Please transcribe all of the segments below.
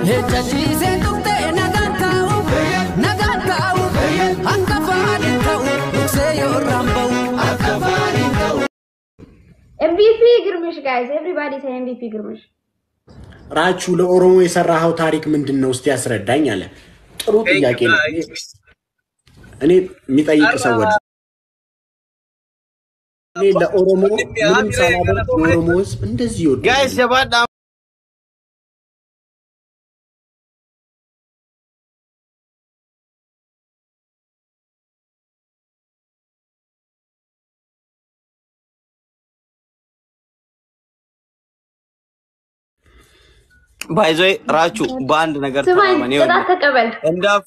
Hejachiise tuqte naganta'u akka faadin ta'u duksee yoo ramba'u akka faadin ta'u. MVP Girmish, guys. Everybody say MVP Girmish. ራቹ ለኦሮሞ የሰራው ታሪክ ምንድነው? እስቲ ያስረዳኝ አለ። ጥሩ ጥያቄ ነው። እኔ የሚጠይቅ ሰው ወደ እኔ ለኦሮሞ ምንም ሳላደርግ ኦሮሞ ህዝብ እንደዚህ ይወድ ጋይስ የባዳ ባይዞይ ራቹ ባንድ ነገር ተማመን ይሁን ተቀበል እንዳፍ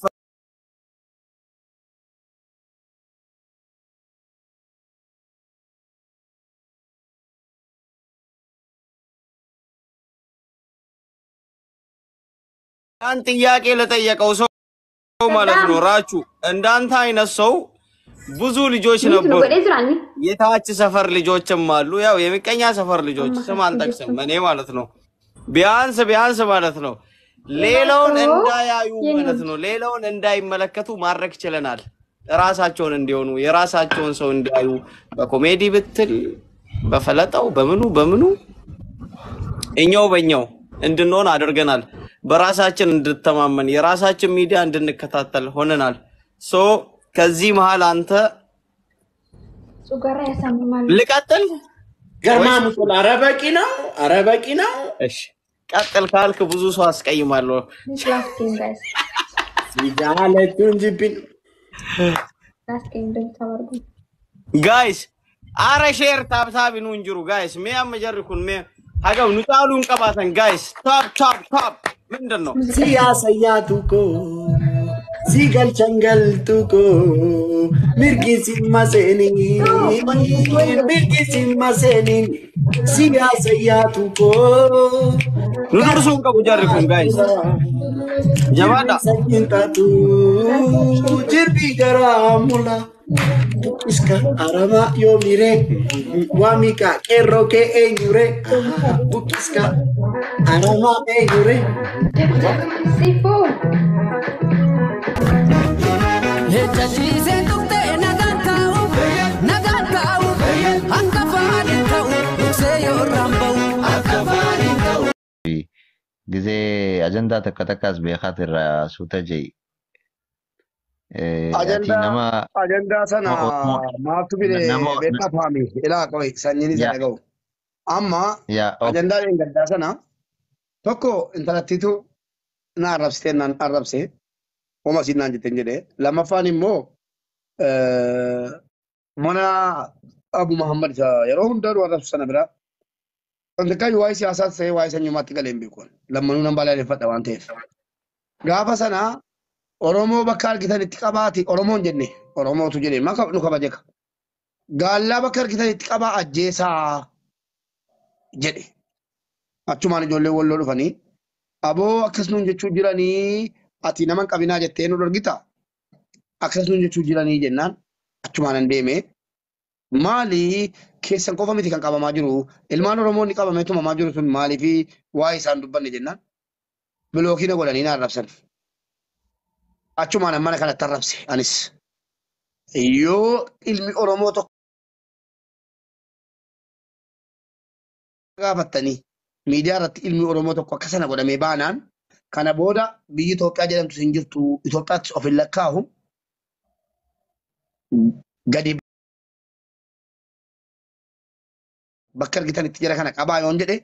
አንተ ጥያቄ ለጠየቀው ሰው ማለት ነው ራቹ እንዳንተ አይነት ሰው ብዙ ልጆች ነበሩ የታች ሰፈር ልጆችም አሉ ያው የሚቀኛ ሰፈር ልጆች ስም አልጠቅስም እኔ ማለት ነው ቢያንስ ማለት ነው ሌላውን እንዳያዩ ማለት ነው ሌላውን እንዳይመለከቱ ማድረግ ይችላል ራሳቸውን እንዲሆኑ የራሳቸውን ሰው እንዲያዩ በኮሜዲ ብትል በፈለጣው በምኑ በእኛው እንድንሆን አድርገናል በራሳችን እንድተማመን የራሳችን ሚዲያ እንድንከታተል ሆነናል ሶ ከዚህ መሃል አንተ ሱጋራ ያሳምማል ልቀጥል ገርማሙ ሶላ አረበቂ ነው እሺ ቀጥል ካልክ ብዙ ሰው አስቀይማለሁ ሲዳለቱን ጅብን ጋይስ አረ ሼር ታብታብ ነው እንጅሩ ጋይስ ሚያም ጀርኩን ሜ ሀገው ንጣሉን ቀባተን ጋይስ ታፕ ምንድነው ሲያሰያቱኮ ሲገል ቸንገልቱኮ mirgisi maseni siyasayatuko nursun ka bujarikun guys jabada sayintatu jirbi garamula iska arama yo mire wamika kerro ke enyure iska arama enyure sifu Hejachiise tuqte naganta'u akka faadin ta'u duksee yoo ramba'u akka faadin ta'u. ጊዜ አጀንዳ ተከተካስ በኻትር ሱተጂ አጀንዳ ሰና ማቱ ቢለ በጣፋሚ ኢላ ቆይ ሰኝኒ ዘነገው አማ አጀንዳ እንገዳ ሰና ቶኮ እንተላቲቱ ና አረብስቴና አረብሴ وما سيدنا عند تنجده لما فاني مو منا أبو محمد يروح دار ورا سنة برا أنت كاي واي سياسات سه واي سنيو ماتي كلام بيكون لما نون بالله لفت أوانته غافا سنة أورمو بكار كذا نتكاباتي أورمو جنني أورمو تجنني ما كاب نكابا جك غالا بكار كذا نتكابا أجيسا جدي أتشومان جولة ولا فاني أبو أكسنون جتشو جراني ati naman qabina jettee nu dorgita akkasuma jechuu jiranii jennaan achumaan deeme maali keessan qofa miti kan qabamaa jiru ilmaan oromoonni qabamee tumamaa jiru sun maalii fi waa isaan dubbanne jennaan bilookiina godhanii na arrabsan achumaan mana kanatti arrabse anis yoo ilmi oromoo tokko gaafattanii miidiyaa irratti ilmi oromoo tokko akkasana godhamee baanaan kana booda biyyi Itoophiyaa jedhamtu hin jirtu Itoophiyaatti of lakkaa'u gadi bakka argitanitti jira kana qabaa yoon jedhe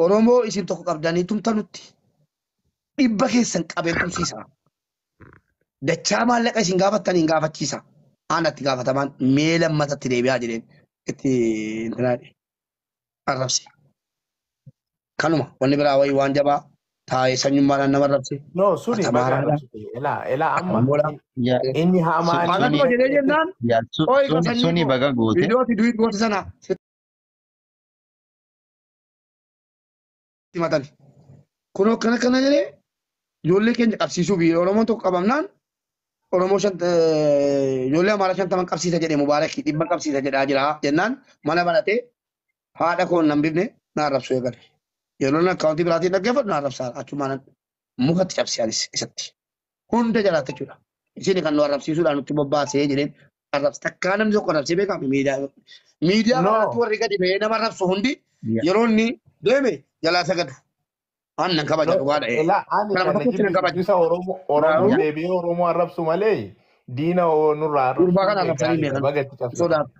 Oromoo isin tokko qabdanii tumtanutti dhibba keessan qabeen tumsiisa dachaa maallaqa isin gaafattaniin gaafachiisa aanatti gaafatamaan mee lammatatti deebi'aa jedheen itti intinaadhe arrabse kanuma wanni biraa wayii waan jabaa taa'ee sanyummaadhaan nama rabse. No, suni baga ela amma inni hamaan. Akkuma jedhee jennaan. Suni baga goote. Viidiyooti duwit goote sana. Timatan. Kunoo kana jedhee ijoollee keenya qabsiisuu biyya Oromoo tokko qabamnaan Oromoo ijoollee Amaaraa 50 qabsiisa jedhee Mubaarak 100 qabsiisa jedhaa jira jennaan mana banatee haadha koon nan bifne na arrabsu eegale. Yeroo akkaawuntii biraatiin dhaggeeffatu na arrabsaa achumaan muka cabsiyaanis isatti hunda jalaata jechuudha. Isin kan nu arrabsiisuudhaan nutti bobbaasee jedheen arrabsa takkaa namni tokko arrabsee beekama miidiyaa kanaatti warri gadi ba'ee nama arrabsu hundi yeroo inni deeme jalaa sagadu. Annan kabaja dhugaadha. Kana bakkeetti nan kabaja. Isa Oromoo deebi'ee Oromoo arrabsu malee diina nurraa arrabsu. Gurbaa kana arrabsanii beekan. Sodaatu.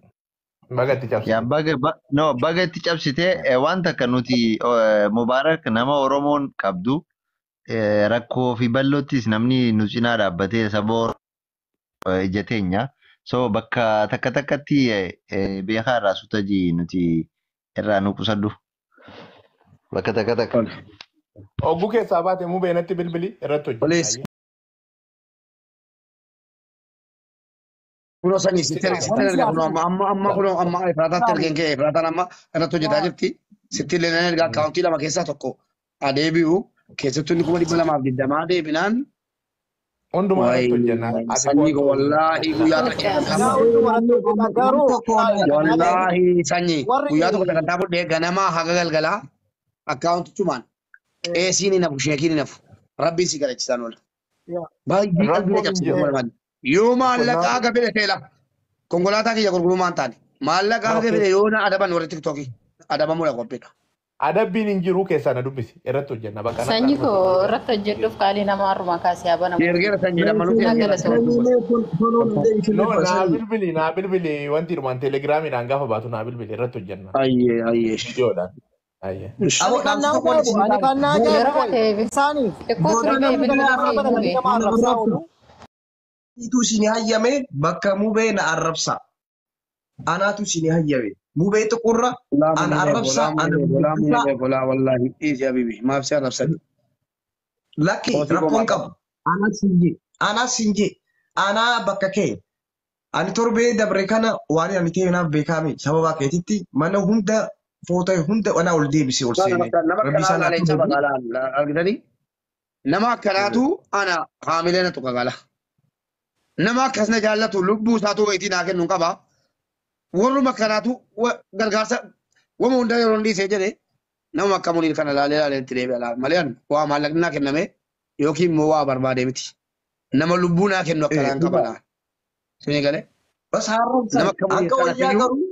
Baga itti cabsitee wanta akka nuti Mubaarak nama Oromoon qabdu rakkoo fi bal'oottis namni nu cinaa dhaabbatee saba ija teenya. So bakka takka takkatti beekaa irraa sutaji nuti irraa nu qusadhu. Bakka takka takka. Ogguu keessaa baate Mubee natti bilbili irratti hojjetu. Kuno sani sitere amma ifrata tergenge ifrata amma irratti hojjetaa jirti. Sitti illee erga akkaawuntii lama keessaa tokko adeebi'u keessattuu inni 220 deebinaan hundumaa irratti hojjenna. Sanyii wallaahi guyyaa wallaahi sanyii guyyaa tokko sagantaa fudhee ganamaa haga galgalaa akkaawuntichumaan qeesiin hin hafu sheekiin hin hafu rabbiin si galachiisaan oola. Baay'ee qalbii cabsitee morman. Yoo maallaqaa gabee teela konkolaataa kiyya gurguruu maan taane maallaqaa gabee yoo na adaban warri tiktookii adabamuu dha qophiidha. Adabbiin hin jiru keessaa na dubbisi irratti hojjenna bakka sanyii koo irratti hojjedhuuf qaalii nama haruma kaasee abana. Ergeera sanyii lamanuu naa bilbili wanti dhumaan teelegiraamiidhaan gaafa baatu naa bilbili irratti hojjenna. Ayyee. Viidiyoodhaan. Itu sini hayyame bakka Mubee na arrabsa. Anaatu sini hayyame. Mubee tuqurra an arrabsa an gola wallahi ija bibi maaf si arrabsa. Laki rakkoon qabu. Ana sinje. Ana bakka kee. Ani torbee dabre kana waan ani ta'e naaf beekame sababa keetitti mana hunda footoo hunda wana ol deebisee ol seene. Nama akkanaatu ana haamileena tuqaqala. Nama akkasna jaallatu lubbuu isaatu wayitii naa kennu qaba. Warruma akkanaatu gargaarsa wama hunda yeroo dhiisee jedhe nama akka muniir kana laalee itti deebi'a malee waa maallaqni naa kenname yookiin immoo waa barbaade miti. Nama lubbuu naa kennu akkanaan qaba laa. Sini galee. Bas haaromsa akka wayyaa garuu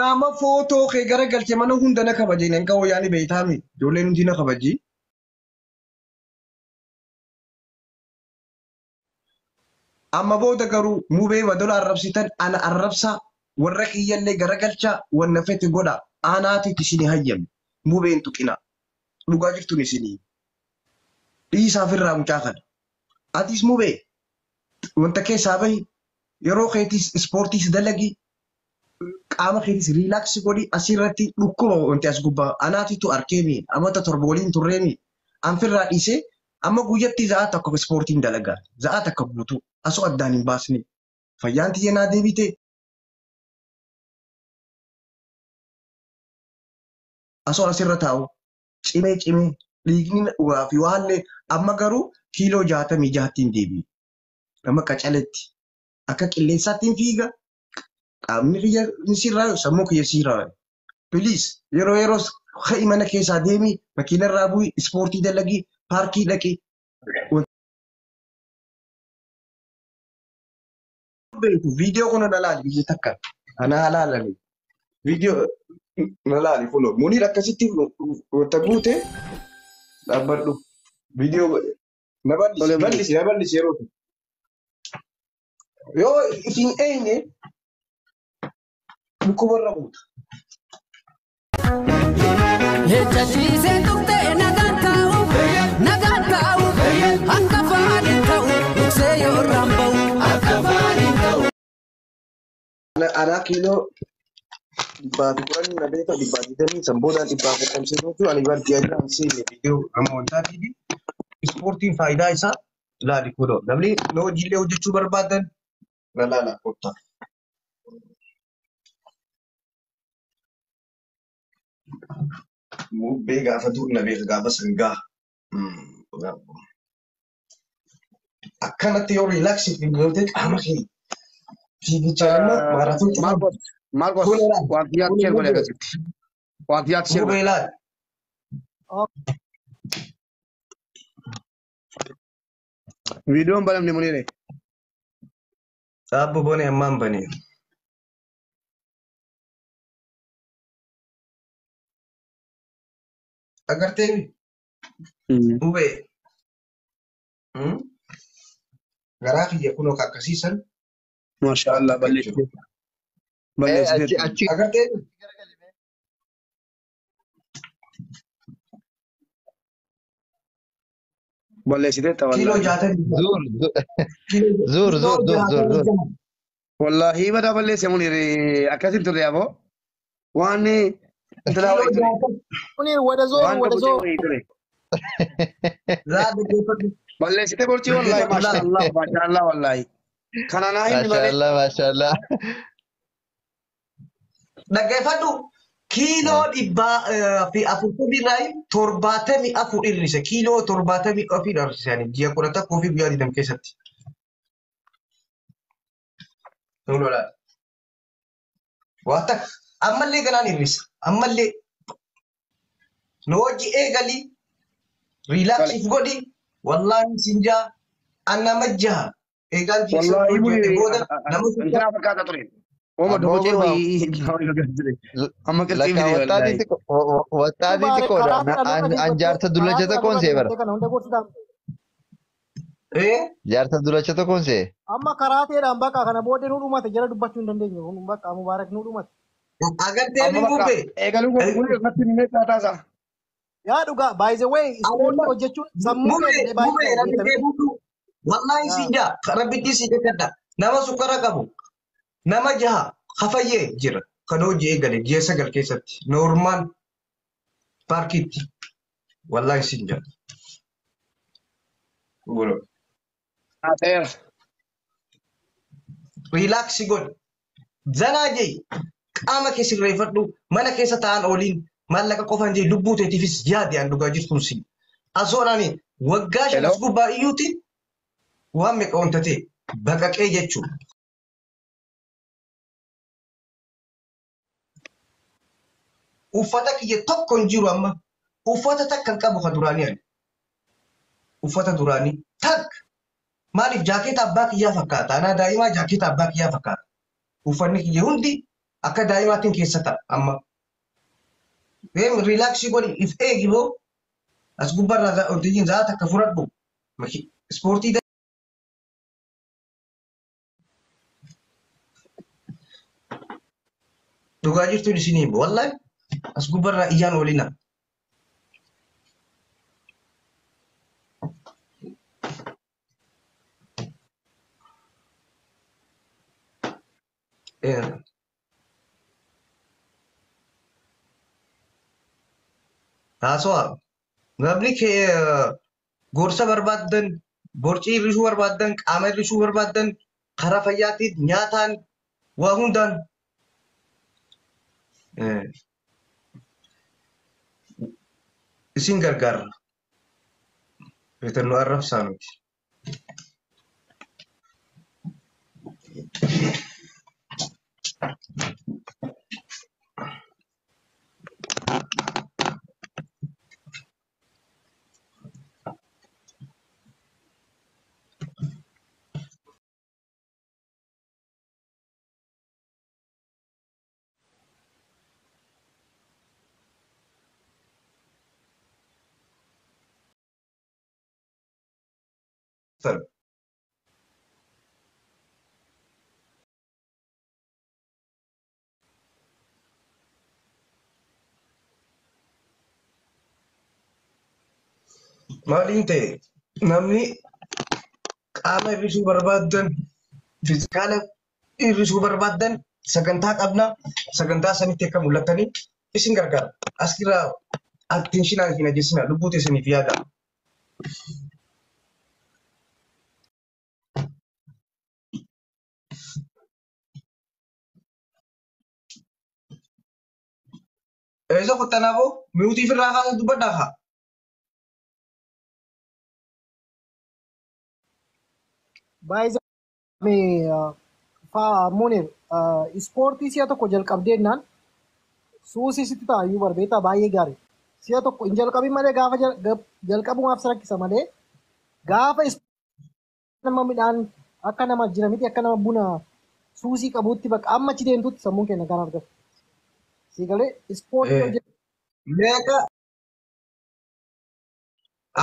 nama footoo kee gara galchee mana hunda na kabajee akka wayyaa ni beeytaami ijoolleen hundi na kabajii. Amma booda garuu Mubee wadola arrabsitan ana arrabsa warra kiyyallee garagalcha wanna fete godha anaatitti isinii hayyame Mubeen tuqina dhugaa jirtun isinii dhiisaaf irraa mucaa kana atis Mubee wanta keessaa bahi yeroo keetis ispoortiis dalagi qaama keetis riilaaksi godhi asirratti dhukkuba wanti as gubbaa anaatitu arkeemi amata torba waliin turreemi anfirraa dhiisee amma guyyatti za'a takka ispoortiin dalagaa za'a takka guutuu asoo addaan hin baasne fayyaan tiyya naa deebite asoo asirra taa'u cimee dhiigni fi waanne amma garuu kiiloo 66 deebi'e nama qacaletti akka qilleensaatti hin fiiga qaamni kiyya ni sirraa sammuu kiyya sirraa please yeroo ha'i mana keessaa deemi makiinarraa bu'i ispoortii dalagii paarkii dhaqi video kuna nalaali biyya takka ana halaalani video nalaali kuno Muniir akkasitti wanta guute dhaabbadhu video naballis yeroo yoo isin eenye dhukkubarra guuta. Ejjachiisee tuqxee nagaan taa'u akka faaniin ta'u duksee yoo irraan ba'u akka faaniin ta'u. Ana kiiloo 110 na beeka 120 sanboodhaan 140 ani bardi ajaan seene video amma wantaa fi ispoortiin faayidaa isaa laali kudo namni no hojiilee hojjechuu barbaadan laala qotta. Mubee gaafa na beeka gaafa sangaa akkanatti yoo riilaaksii fi gootee qaama kee fiigichaa immoo maaraatoon Marcos, waantiyaat ishee godhe akkasitti. Waantiyaat ishee godhe. فيديو بلم نموني Sabu bone amman bane. Agarte ube garaa kiyya kunoo kakkasiisan ما شاء الله بلش achi agarte بلشت kiiloo والله 60 zur والله بدا بلش يموني اكاسين تري ابو واني تلاوي تري Munir wada zor وان wada كبوتي zor. وهي تري zaadu geeffadhu بلشت بورتي والله ما شاء الله ما شاء الله والله كان انا هاي mashallah dhaggeeffadhu kiiloo dhibbaa fi 40 74 hir'ise kiiloo 74 hir'isanii ji'a 11 fi guyyaa 20 keessatti. Nulolaa. Waata ammallee ganaan hir'isa ammallee nu hojii eegalii riilaaksiif godhi wallaahi sinjaa anna majjaha eegaan fiiksa والله hojjete يموني booda nama انت فكاتا تري وما Abbo دبوتي gurba وهي اما كنت في lakka والله wattaatitti qooda an jaarsa dulachata koonsee bara jaarsa dulachata koonsee Amma karateedhaan bakka kana booddee nu dhumate jala dubbachuu hin dandeenyu. Kun bakka mubaarak nu dhumate. agartee ni اما بقى bubbee ايغالو كل فتي من تاتا Yaa dhugaa by the way ispoortii hojjechuun sammuu keenya Mubee namni baay'ee deemuutu wallahi sinjaa rabbitti si eeggadha nama sukkara qabu nama jaha hafayyee jira kan hojii eegale ji'a 9 keessatti noormaan paarkiitti wallahi sinjaa. Golo. خير Riilaaksii godhi zanaa jee qaama kee sirreeffadhu mana keessa taa'an ooliin maallaqa qofaan jee lubbuu teetiifis yaade an dhugaa jirtuun si asoodhaani waggaa 5 as gubbaa iyyuuti waan meeqa ontatee baqaqee jechuudha. Uffata kiyya tokko hin jiru amma uffata takka hin qabu kan duraanii ani uffata duraanii takka maaliif jaakeeta abbaa kiyyaa fakkaata anaa daa'imaa jaakeeta abbaa kiyyaa fakkaata uffanni kiyya hundi akka daa'imaatiin keessa ta'a amma riilaaksii godhi if eegi boo as gubbarraa ontijiin zaa takka fudhadhu ispoortii dhugaa jirtuun isinii himma wallahi as gubbarraa iyyaan oolina. Haasawaa namni kee gorsa barbaaddan borcii hir'isuu barbaaddan qaama hir'isuu barbaaddan karaa fayyaatiin nyaataan waa hundaan isin gargaarra. Bitannoo arrabsaa nuti. Maaliin ta'e namni qaama hir'isuu barbaaddan fiizikaala hir'isuu barbaaddan sagantaa qabna sagantaa sanitti akka mul'attanii isin gargaara. Asirraa attentionaan hin ajjeesina lubbuu teessaniif yaada. Eessa qottanaafoo mi'uutii firraa kaasa dubbadhaa haa. By the Munir ispoortii si'a tokko jalqabdeennaan suusii sitti ta'ayyuu barbeetaa baay'ee gaarii. Si'a tokko hin jalqabin malee gaafa jalqabumaaf rakkisa malee gaafa nama midhaan akka nama jira miti akka nama buna suusii qabuutti bakka amma achi deemtutti sammuun keenya kan argatu. Sigalee ispoortii hojjetu. Meeqa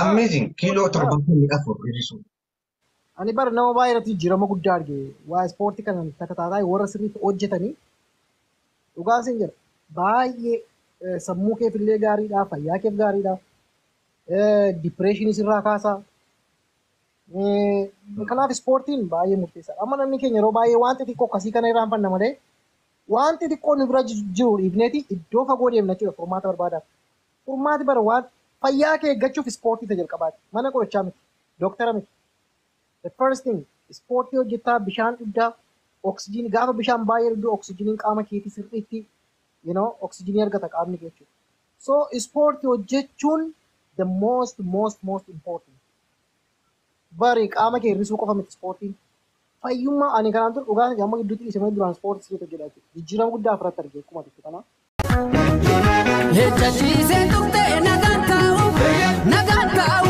amazing kiiloo 74 hir'isuu. Ani bara nama baay'ee irratti jijjiirama guddaa arge waa ispoortii kana tatataataa warra sirriitti hojjetanii dhugaa isin jira baay'ee sammuu keef illee gaariidha fayyaa keef gaariidha dipireeshinii sirraa kaasaa kanaaf ispoortiin baay'ee murteessaadha amma namni keenya yeroo baay'ee wanti xiqqoo akkasii kana irraanfanna malee wanti xiqqoo nu bira jiru dhiifneeti iddoo fagoo deemna jechuudha furmaata barbaadaaf furmaati bara waan fayyaa kee eeggachuuf ispoortii jalqabaati mana qorichaa miti dooktara miti. The first thing, ispoortii hojjetaa bishaan dhugdaa, oksijiinii gaafa bishaan baay'ee dhugdu oksijiiniin qaama keetii sirriitti, oksijiinii argata qaamni kee jechuudha. So ispoortii hojjechuun the most important. Bari qaama kee hir'isuu qofa miti ispoortiin. Fayyummaa ani kanaan ture dhugaa amma gidduutti dhiisamee duraan ispoortii hojjetaa jechuudha. Jijjiirama guddaa ofirratti argee akkuma jechuudha kana. Hejjachiisee tuqtee nagaan taa'u